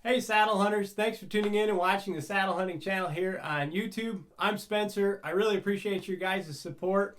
Hey saddle hunters, thanks for tuning in and watching the Saddle Hunting channel here on YouTube. I'm Spencer. I really appreciate your guys' support.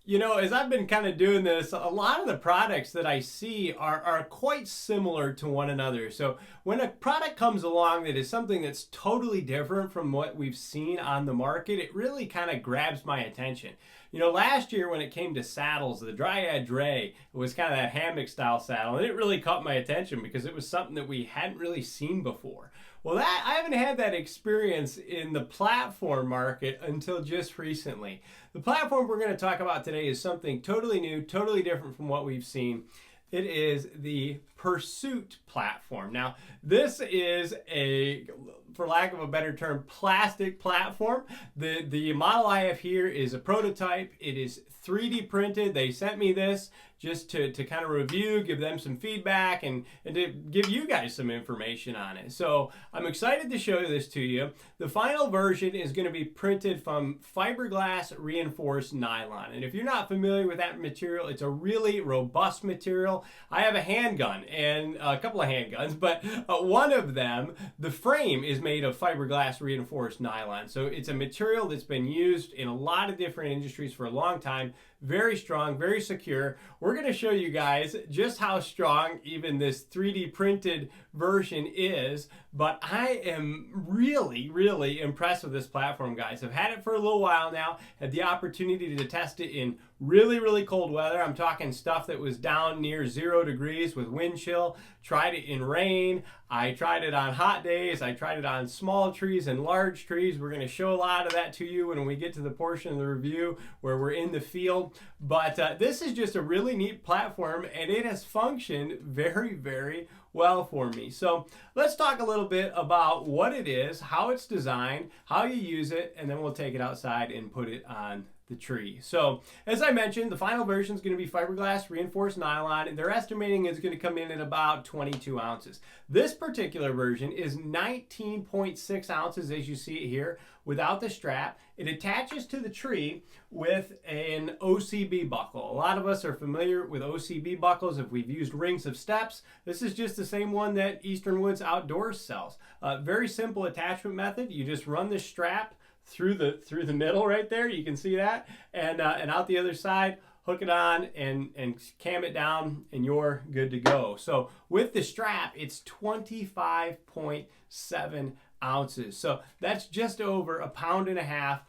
You know, as I've been kind of doing this, a lot of the products that I see are quite similar to one another. So when a product comes along that is something that's totally different from what we've seen on the market, it really kind of grabs my attention. You know, last year when it came to saddles, the Dryad Dray was kind of that hammock style saddle, and it really caught my attention because it was something that we hadn't really seen before. Well, I haven't had that experience in the platform market until just recently. The platform we're going to talk about today is something totally new, totally different from what we've seen. It is the Pursuit platform. Now, this is a, for lack of a better term, plastic platform. The model I have here is a prototype. It is 3D printed. They sent me this just to kind of review, give them some feedback, and to give you guys some information on it. So I'm excited to show this to you. The final version is going to be printed from fiberglass reinforced nylon. And if you're not familiar with that material, it's a really robust material. I have a handgun and a couple of handguns, but one of them, the frame is made of fiberglass reinforced nylon. So it's a material that's been used in a lot of different industries for a long time. Very strong, very secure. We're going to show you guys just how strong even this 3D printed version is, but I am really impressed with this platform, guys. I've had it for a little while now, had the opportunity to test it in really cold weather. I'm talking stuff that was down near 0 degrees with wind chill. Tried it in rain. I tried it on hot days. I tried it on small trees and large trees. We're going to show a lot of that to you when we get to the portion of the review where we're in the field. But this is just a really neat platform, and it has functioned very well for me. So let's talk a little bit about what it is, how it's designed, how you use it, and then we'll take it outside and put it on the tree. So as I mentioned, the final version is going to be fiberglass reinforced nylon, and they're estimating it's going to come in at about 22 ounces. This particular version is 19.6 ounces, as you see it here, without the strap. It attaches to the tree with an OCB buckle. A lot of us are familiar with OCB buckles if we've used Rings of Steps. This is just the same one that Eastern Woods Outdoors sells. Very simple attachment method. You just run the strap through the middle right there. You can see that, and out the other side, hook it on and cam it down, and you're good to go. So with the strap, it's 25.7 ounces. So that's just over 1.5 pounds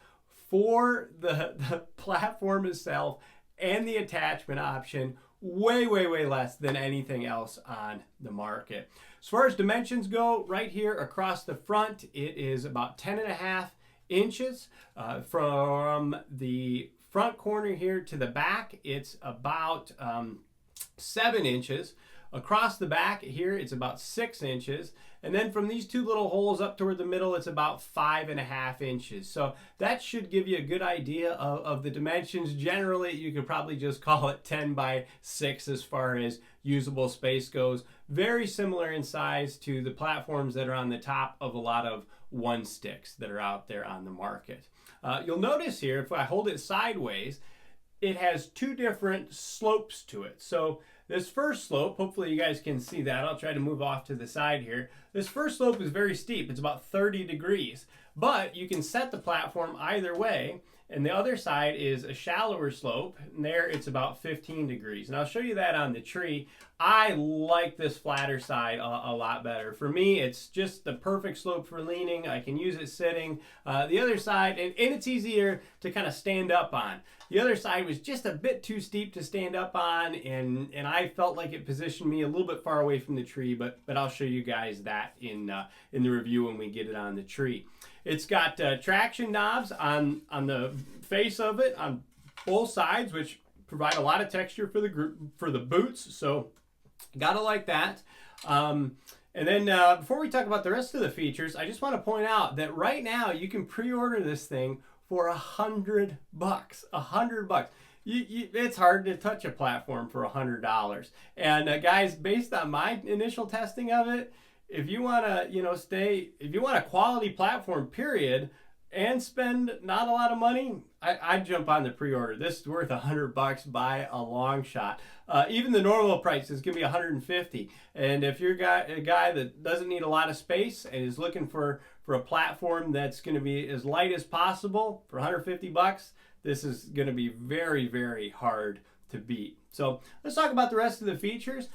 for the platform itself and the attachment option. Way less than anything else on the market. As far as dimensions go, right here across the front, it is about 10.5 inches. From the front corner here to the back, it's about 7 inches. Across the back here, it's about 6 inches. And then from these two little holes up toward the middle, it's about 5.5 inches. So that should give you a good idea of the dimensions. Generally, you could probably just call it 10 by 6 as far as usable space goes. Very similar in size to the platforms that are on the top of a lot of one sticks that are out there on the market. You'll notice here, if I hold it sideways, it has two different slopes to it. So this first slope, hopefully you guys can see that. I'll try to move off to the side here. This first slope is very steep. It's about 30 degrees, but you can set the platform either way. And the other side is a shallower slope, and there it's about 15 degrees. And I'll show you that on the tree. I like this flatter side a lot better. For me, it's just the perfect slope for leaning. I can use it sitting. The other side, and it's easier to kind of stand up on. The other side was just a bit too steep to stand up on, and I felt like it positioned me a little bit far away from the tree, but I'll show you guys that in the review when we get it on the tree. It's got traction knobs on the face of it on both sides, which provide a lot of texture for the boots. So gotta like that. And then before we talk about the rest of the features, I just want to point out that right now you can pre-order this thing for $100. $100. It's hard to touch a platform for $100. And guys, based on my initial testing of it, if you want to, if you want a quality platform, period, and spend not a lot of money, I'd jump on the pre-order. This is worth $100 by a long shot. Even the normal price is going to be $150. And if you're a guy that doesn't need a lot of space and is looking for a platform that's going to be as light as possible for $150, this is going to be very, very hard to beat. So let's talk about the rest of the features.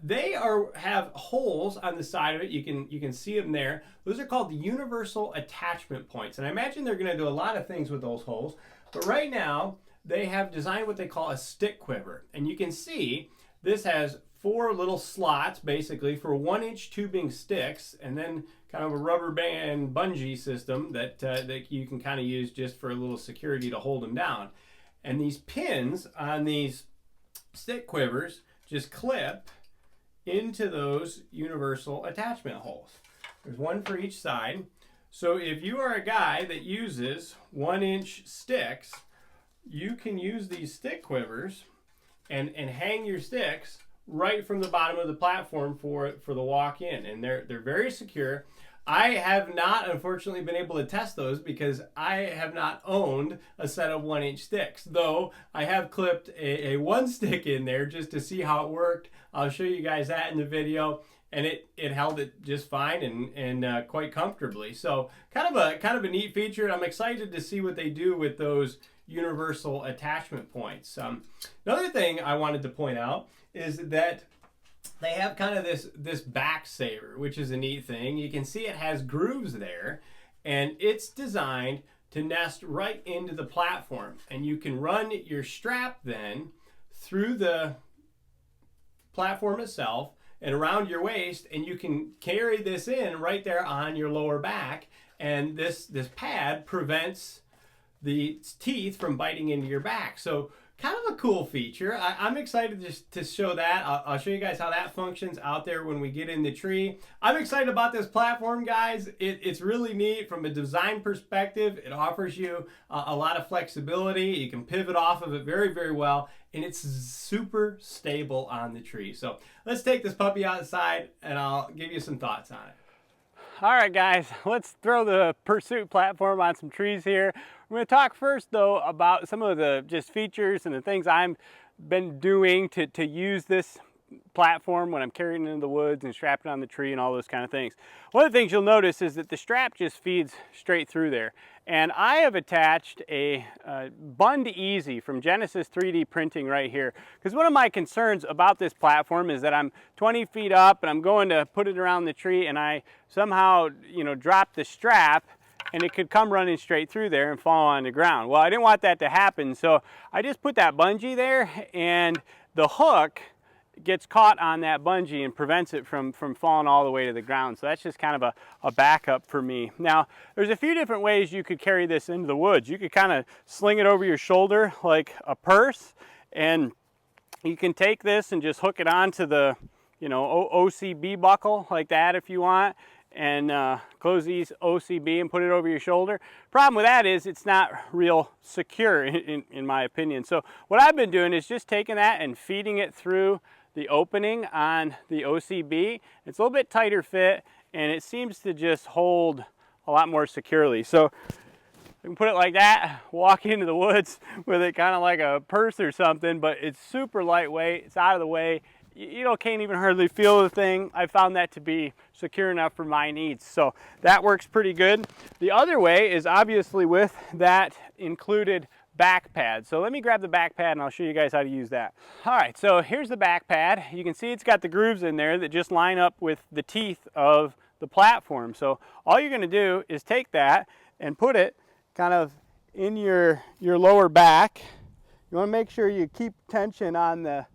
They have holes on the side of it. You can see them there. Those are called the universal attachment points, and I imagine they're going to do a lot of things with those holes. But right now they have designed what they call a stick quiver, and you can see this has 4 little slots basically for 1-inch tubing sticks, and then kind of a rubber band bungee system that you can kind of use just for a little security to hold them down. And these pins on these stick quivers just clip into those universal attachment holes. There's one for each side. So if you are a guy that uses 1-inch sticks, you can use these stick quivers and hang your sticks right from the bottom of the platform for the walk-in, and they're very secure. I have not, unfortunately, been able to test those because I have not owned a set of 1-inch sticks, though I have clipped a 1 stick in there just to see how it worked. I'll show you guys that in the video, and it held it just fine and quite comfortably. So kind of a neat feature. I'm excited to see what they do with those universal attachment points. Another thing I wanted to point out is that they have kind of this back saver, which is a neat thing. You can see it has grooves there, and it's designed to nest right into the platform, and you can run your strap then through the platform itself and around your waist, and you can carry this in right there on your lower back, and this pad prevents the teeth from biting into your back. So kind of a cool feature. I'm excited just to show that. I'll show you guys how that functions out there when we get in the tree. I'm excited about this platform, guys. It's really neat from a design perspective. It offers you a lot of flexibility. You can pivot off of it very, very well, and it's super stable on the tree. So let's take this puppy outside and I'll give you some thoughts on it. All right, guys, let's throw the Pursuit platform on some trees here. We're going to talk first, though, about some of the just features and the things I've been doing to use this platform when I'm carrying it into the woods and strapping it on the tree and all those kind of things. One of the things you'll notice is that the strap just feeds straight through there. And I have attached a Bund Easy from Genesis 3D Printing right here. Because one of my concerns about this platform is that I'm 20 feet up and I'm going to put it around the tree and I somehow, drop the strap and it could come running straight through there and fall on the ground. Well, I didn't want that to happen, so I just put that bungee there, and the hook gets caught on that bungee and prevents it from falling all the way to the ground. So that's just kind of a backup for me. Now, there's a few different ways you could carry this into the woods. You could kind of sling it over your shoulder like a purse, and you can take this and just hook it onto the OCB buckle like that if you want, and close these OCB and put it over your shoulder. Problem with that is it's not real secure in my opinion. So what I've been doing is just taking that and feeding it through the opening on the OCB. It's a little bit tighter fit, and it seems to just hold a lot more securely. So you can put it like that, walk into the woods with it kind of like a purse or something, but it's super lightweight, it's out of the way. You can't even hardly feel the thing. I found that to be secure enough for my needs. So that works pretty good. The other way is obviously with that included back pad. So let me grab the back pad and I'll show you guys how to use that. All right, so here's the back pad. You can see it's got the grooves in there that just line up with the teeth of the platform. So all you're gonna do is take that and put it kind of in your lower back. You wanna make sure you keep tension on the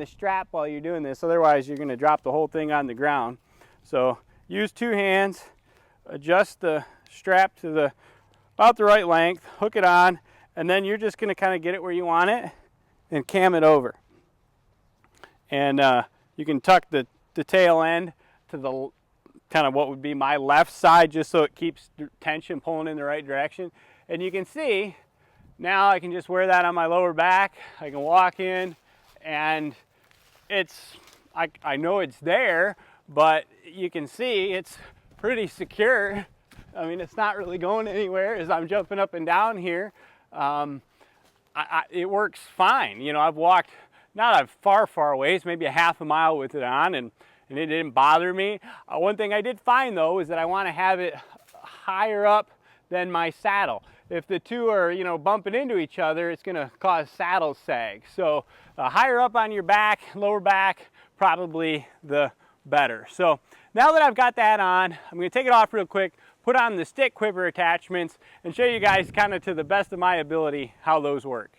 strap while you're doing this, otherwise you're going to drop the whole thing on the ground. So use 2 hands, adjust the strap to about the right length, hook it on, and then you're just going to kind of get it where you want it and cam it over. And you can tuck the tail end to the kind of what would be my left side, just so it keeps the tension pulling in the right direction. And you can see now I can just wear that on my lower back. I can walk in, and I know it's there, but you can see it's pretty secure. I mean, it's not really going anywhere as I'm jumping up and down here. It works fine. I've walked not a far ways, maybe a half a mile with it on, and it didn't bother me. One thing I did find though is that I want to have it higher up than my saddle. If the two are, you know, bumping into each other, it's going to cause saddle sag. So higher up on your back, lower back, probably the better. So now that I've got that on, I'm going to take it off real quick, put on the stick quiver attachments, and show you guys kind of to the best of my ability how those work.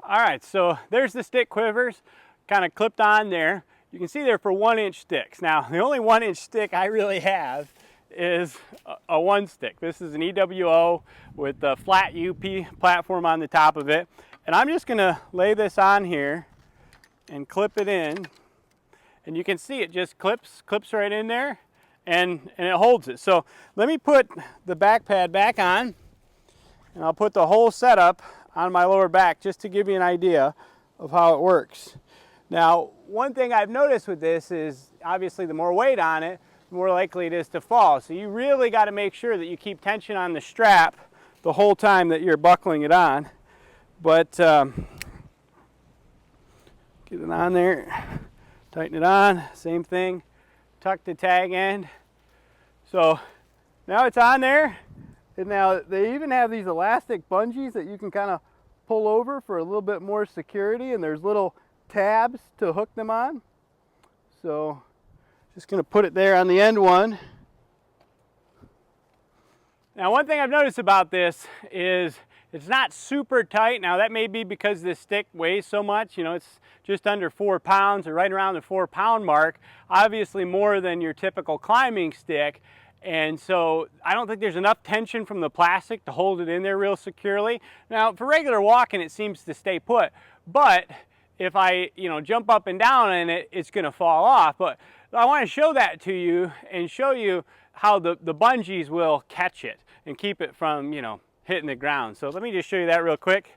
All right, so there's the stick quivers kind of clipped on there. You can see they're for 1-inch sticks. Now, the only 1-inch stick I really have is a 1-stick. This is an EWO with the flat UP platform on the top of it. And I'm just gonna lay this on here and clip it in. And you can see it just clips right in there, and it holds it. So let me put the back pad back on, and I'll put the whole setup on my lower back just to give you an idea of how it works. Now, one thing I've noticed with this is obviously the more weight on it, the more likely it is to fall. So you really got to make sure that you keep tension on the strap the whole time that you're buckling it on. But get it on there, tighten it on, same thing, tuck the tag end. So now it's on there, and now they even have these elastic bungees that you can kind of pull over for a little bit more security, and there's little tabs to hook them on. So just going to put it there on the end one. Now, one thing I've noticed about this is it's not super tight. Now, that may be because this stick weighs so much. You know, it's just under 4 pounds, or right around the 4-pound mark. Obviously more than your typical climbing stick. And so I don't think there's enough tension from the plastic to hold it in there real securely. Now, for regular walking, it seems to stay put. But if I, you know, jump up and down in it, it's going to fall off. But I want to show that to you and show you how the bungees will catch it and keep it from, you know, hitting the ground. So let me just show you that real quick.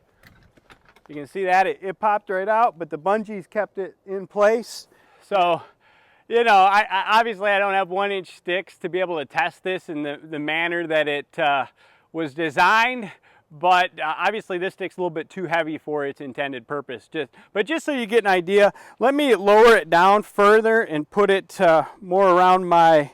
You can see that it popped right out, but the bungees kept it in place. So, you know, I obviously I don't have 1-inch sticks to be able to test this in the manner that it was designed. But obviously this stick's a little bit too heavy for its intended purpose. But just so you get an idea, let me lower it down further and put it more around my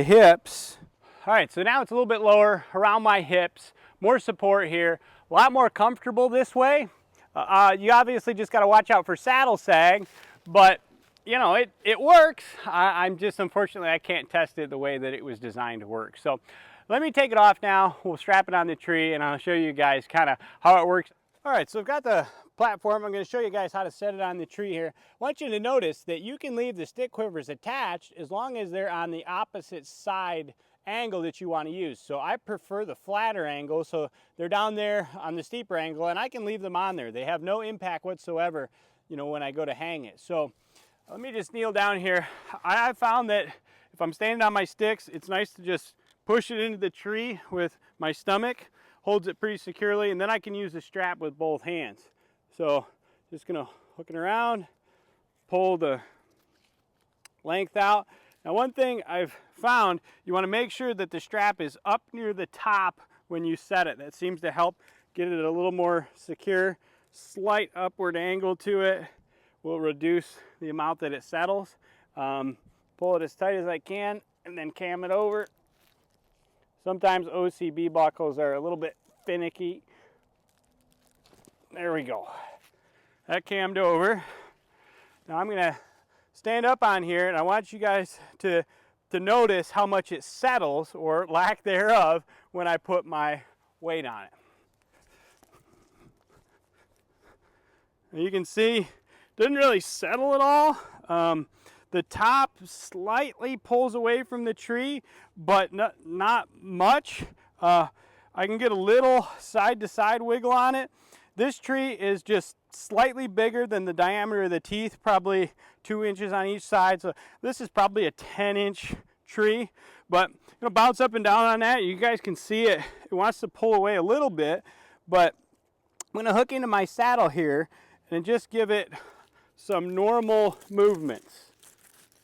hips. All right, so now it's a little bit lower around my hips, more support here, a lot more comfortable this way. You obviously just got to watch out for saddle sag, but you know, it works. I'm just, unfortunately, I can't test it the way that it was designed to work. So let me take it off now. We'll strap it on the tree, and I'll show you guys kind of how it works. All right, so I've got the platform. I'm going to show you guys how to set it on the tree here. I want you to notice that you can leave the stick quivers attached as long as they're on the opposite side angle that you want to use. So I prefer the flatter angle, so they're down there on the steeper angle, and I can leave them on there. They have no impact whatsoever, you know, when I go to hang it. So let me just kneel down here. I found that if I'm standing on my sticks, it's nice to just push it into the tree with my stomach, holds it pretty securely, and then I can use the strap with both hands. So just gonna hook it around, pull the length out. Now, one thing I've found, you want to make sure that the strap is up near the top when you set it. That seems to help get it a little more secure. Slight upward angle to it will reduce the amount that it settles. Pull it as tight as I can and then cam it over. Sometimes OCB buckles are a little bit finicky. There we go. That cammed over. Now I'm gonna stand up on here, and I want you guys to notice how much it settles, or lack thereof, when I put my weight on it. And you can see it doesn't really settle at all. The top slightly pulls away from the tree, but not much. I can get a little side-to-side wiggle on it. This tree is just slightly bigger than the diameter of the teeth, probably 2 inches on each side. So this is probably a 10-inch tree, but bounce up and down on that. You guys can see it. It wants to pull away a little bit, but I'm gonna hook into my saddle here and just give it some normal movements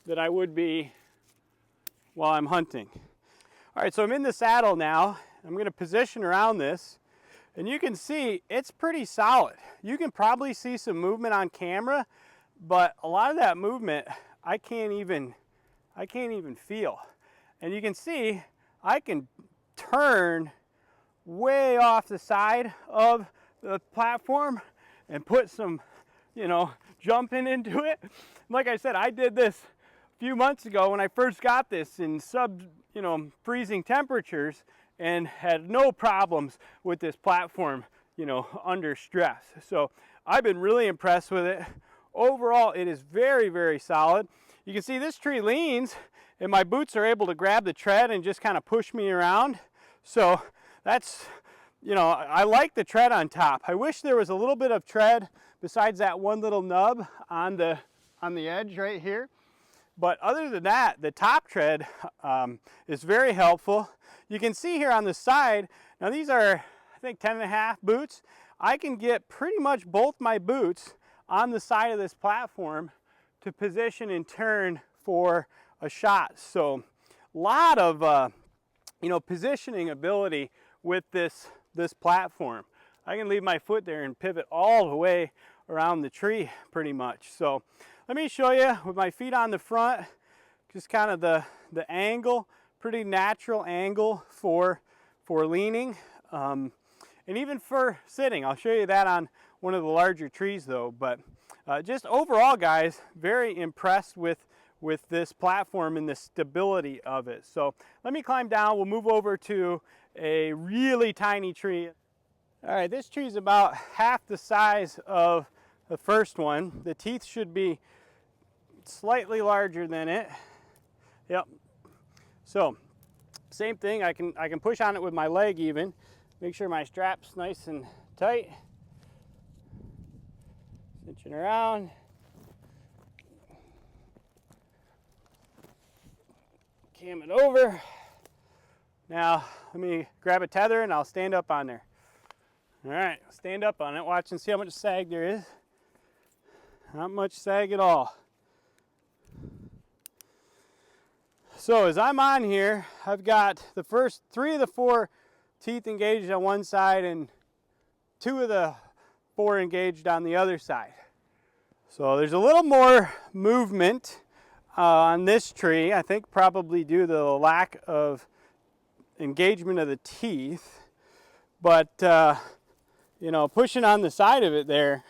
that I would be while I'm hunting. All right, so I'm in the saddle now. I'm gonna position around this. And you can see it's pretty solid. You can probably see some movement on camera, but a lot of that movement I can't even feel. And you can see I can turn way off the side of the platform and put some, you know, jumping into it. Like I said, I did this a few months ago when I first got this in freezing temperatures and had no problems with this platform, you know, under stress. So I've been really impressed with it. Overall, it is very, very solid. You can see this tree leans and my boots are able to grab the tread and just kind of push me around. So that's, you know, I like the tread on top. I wish there was a little bit of tread besides that one little nub on the edge right here. But other than that, the top tread is very helpful. You can see here on the side, now these are, I think, 10.5 boots. I can get pretty much both my boots on the side of this platform to position and turn for a shot. So a lot of positioning ability with this platform. I can leave my foot there and pivot all the way around the tree pretty much. So let me show you with my feet on the front, just kind of the angle, pretty natural angle for leaning and even for sitting. I'll show you that on one of the larger trees though. But just overall, guys, very impressed with this platform and the stability of it. So let me climb down. We'll move over to a really tiny tree. All right, this tree is about half the size of the first one. The teeth should be slightly larger than it. Yep. So same thing, I can push on it with my leg even. Make sure my strap's nice and tight. Cinching around. Cam it over. Now let me grab a tether and I'll stand up on there. All right, stand up on it. Watch and see how much sag there is. Not much sag at all. So as I'm on here, I've got the first 3 of the 4 teeth engaged on one side and 2 of the 4 engaged on the other side. So there's a little more movement on this tree, I think probably due to the lack of engagement of the teeth. But, you know, pushing on the side of it there,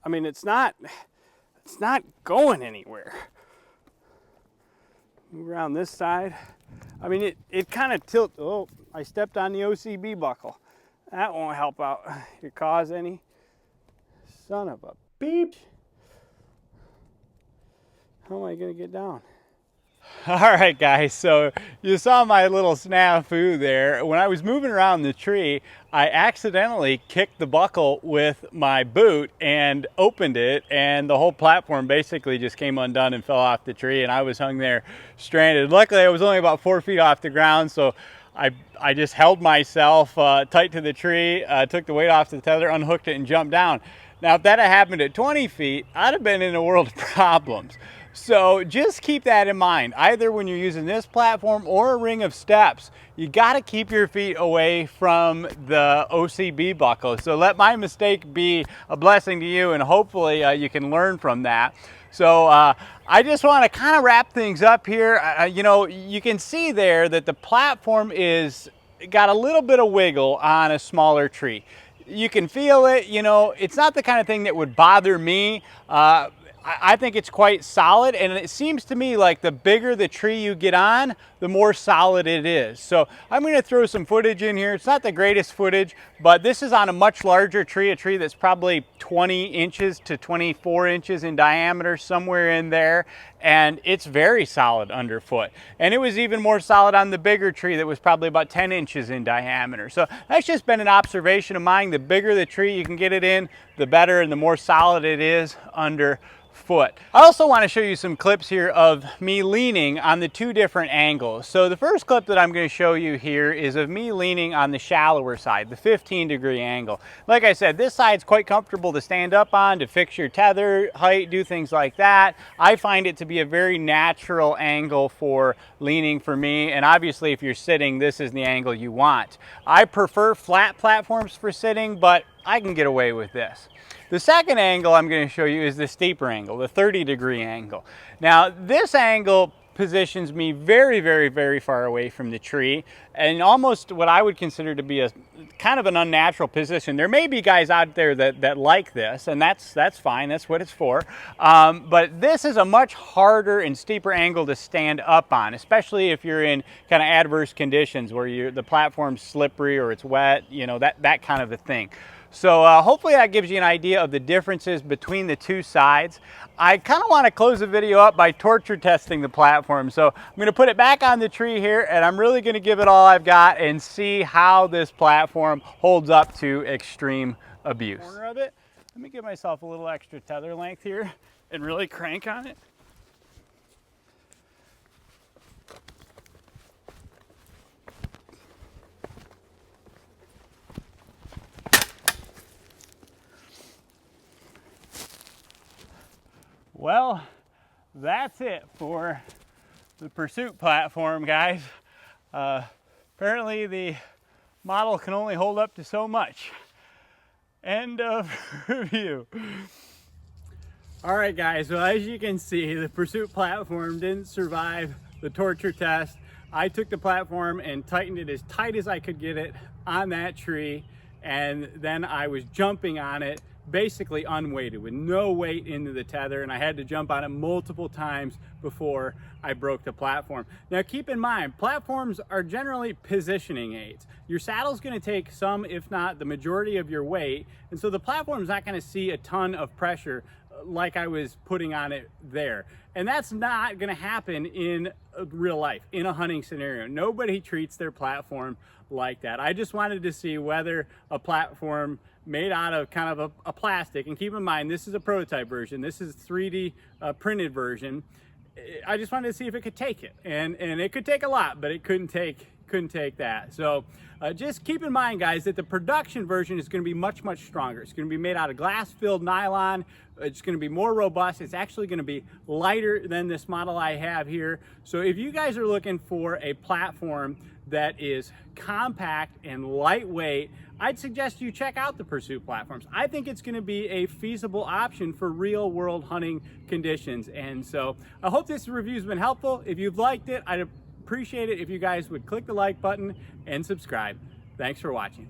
I mean, it's not going anywhere. Move around this side. I mean, it kind of tilts. Oh, I stepped on the OCB buckle. That won't help out your cause any. Son of a beep. How am I gonna get down? All right, guys, so you saw my little snafu there. When I was moving around the tree, I accidentally kicked the buckle with my boot and opened it, and the whole platform basically just came undone and fell off the tree, and I was hung there stranded. Luckily, I was only about 4 feet off the ground, so I just held myself tight to the tree, took the weight off the tether, unhooked it, and jumped down. Now, if that had happened at 20 feet, I'd have been in a world of problems. So just keep that in mind. Either when you're using this platform or a ring of steps, you got to keep your feet away from the OCB buckle. So let my mistake be a blessing to you, and hopefully you can learn from that. So I just want to kind of wrap things up here. You know, you can see there that the platform is got a little bit of wiggle on a smaller tree. You can feel it. You know, it's not the kind of thing that would bother me. I think it's quite solid, and it seems to me like the bigger the tree you get on, the more solid it is. So I'm going to throw some footage in here. It's not the greatest footage, but this is on a much larger tree, a tree that's probably 20 inches to 24 inches in diameter, somewhere in there, and it's very solid underfoot. And it was even more solid on the bigger tree that was probably about 10 inches in diameter. So that's just been an observation of mine. The bigger the tree you can get it in, the better and the more solid it is underfoot. I also want to show you some clips here of me leaning on the two different angles. So the first clip that I'm going to show you here is of me leaning on the shallower side, the 15-degree angle. Like I said, this side's quite comfortable to stand up on, to fix your tether height, do things like that. I find it to be a very natural angle for leaning for me, and obviously if you're sitting, this is the angle you want. I prefer flat platforms for sitting, but I can get away with this. The second angle I'm going to show you is the steeper angle, the 30-degree angle. Now, this angle positions me very, very, very far away from the tree, and almost what I would consider to be a kind of an unnatural position. There may be guys out there that like this, and that's fine, that's what it's for. But this is a much harder and steeper angle to stand up on, especially if you're in kind of adverse conditions where the platform's slippery or it's wet, you know, that kind of a thing. So hopefully that gives you an idea of the differences between the two sides. I kind of want to close the video up by torture testing the platform. So I'm going to put it back on the tree here, and I'm really going to give it all I've got and see how this platform holds up to extreme abuse. Corner of it. Let me give myself a little extra tether length here and really crank on it. Well, that's it for the Pursuit platform, guys. Apparently the model can only hold up to so much. End of review. All right, guys, so as you can see, the Pursuit platform didn't survive the torture test. I took the platform and tightened it as tight as I could get it on that tree, and then I was jumping on it basically unweighted with no weight into the tether, and I had to jump on it multiple times before I broke the platform. Now keep in mind, platforms are generally positioning aids. Your saddle's going to take some, if not the majority of your weight, and so the platform's not going to see a ton of pressure like I was putting on it there. And that's not going to happen in real life, in a hunting scenario. Nobody treats their platform like that. I just wanted to see whether a platform made out of kind of a plastic, and keep in mind this is a prototype version, this is 3D printed version. I just wanted to see if it could take it, and it could take a lot, but it couldn't take that. So just keep in mind, guys, that the production version is going to be much stronger. It's going to be made out of glass-filled nylon. It's going to be more robust. It's actually going to be lighter than this model I have here. So if you guys are looking for a platform that is compact and lightweight, I'd suggest you check out the Pursuit platforms. I think it's going to be a feasible option for real world hunting conditions. And so I hope this review's been helpful. If you've liked it, I'd appreciate it if you guys would click the like button and subscribe. Thanks for watching.